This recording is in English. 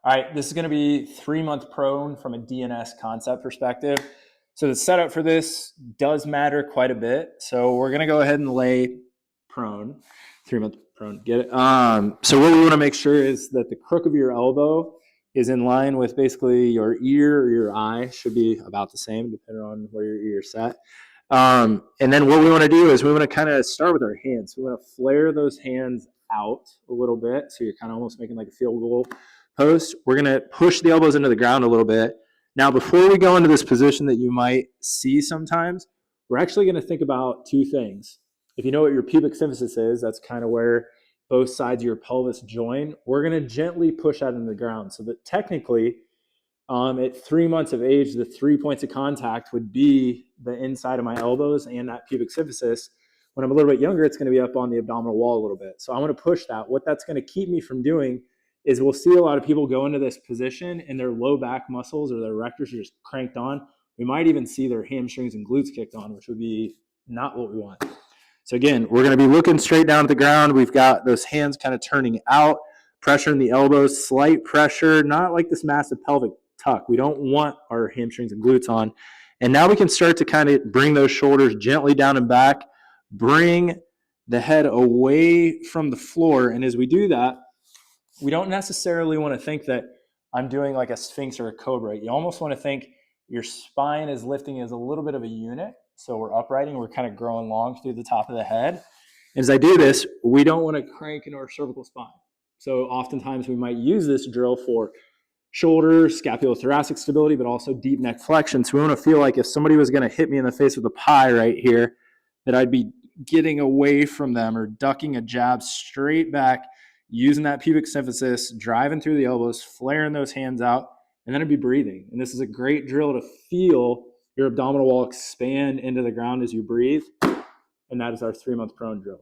All right, this is going to be 3-month prone from a DNS concept perspective. So the setup for this does matter quite a bit. So we're going to go ahead and lay prone, 3-month prone. Get it? So what we want to make sure is that the crook of your elbow is in line with basically your ear or your eye. Should be about the same depending on where your ear is set. And then what we want to do is we want to kind of start with our hands. We want to flare those hands out a little bit. So you're kind of almost making like a field goal post. We're going to push the elbows into the ground a little bit. Now, before we go into this position that you might see sometimes, we're actually going to think about two things. If you know what your pubic symphysis is, that's kind of where both sides of your pelvis join. We're going to gently push that into the ground so that technically at 3 months of age, the 3 points of contact would be the inside of my elbows and that pubic symphysis. When I'm a little bit younger, it's going to be up on the abdominal wall a little bit. So I want to push that. What that's going to keep me from doing is we'll see a lot of people go into this position and their low back muscles or their erectors are just cranked on. We might even see their hamstrings and glutes kicked on, which would be not what we want. So again, we're going to be looking straight down at the ground. We've got those hands kind of turning out, pressure in the elbows, slight pressure, not like this massive pelvic tuck. We don't want our hamstrings and glutes on. And now we can start to kind of bring those shoulders gently down and back, bring the head away from the floor. And as we do that, we don't necessarily want to think that I'm doing like a sphinx or a cobra. You almost want to think your spine is lifting as a little bit of a unit. So we're uprighting, we're kind of growing long through the top of the head. And as I do this, we don't want to crank into our cervical spine. So oftentimes we might use this drill for shoulder, scapulothoracic stability, but also deep neck flexion. So we want to feel like if somebody was going to hit me in the face with a pie right here, that I'd be getting away from them or ducking a jab straight back, using that pubic symphysis, driving through the elbows, flaring those hands out, and then I'd be breathing. And this is a great drill to feel your abdominal wall expand into the ground as you breathe. And that is our 3-month prone drill.